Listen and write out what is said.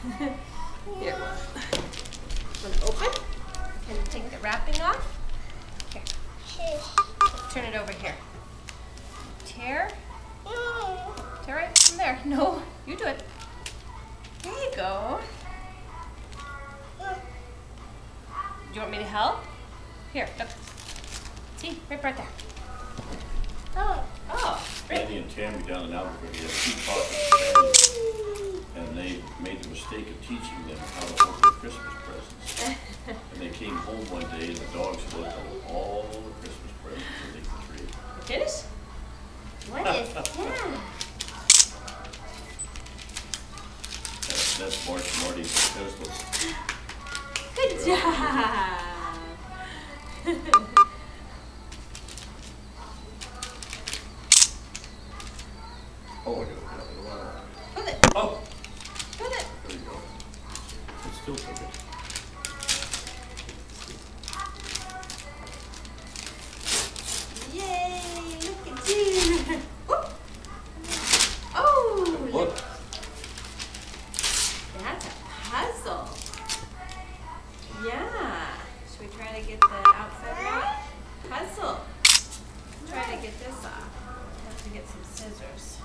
Here, one. Want to open? Can you take the wrapping off? Here. Turn it over here. Tear. Tear right from there. No, you do it. There you go. Do you want me to help? Here, look. See, right there. Oh, Andy and Tammy down in Albuquerque have 2 pockets, and they made the mistake of teaching them how to open their Christmas presents. And they came home one day and the dogs had opened all the Christmas presents underneath the tree. You finished? What is that? That's March Marty's Teslas. Good job. Oh, I got it. Hold it. Oh, Hold it. there you go. It's still cooking. Yay! Look at you. Oh, Look. That's a puzzle. Yeah. Should we try to get the outside off? Puzzle. Try to get this off. Have to get some scissors.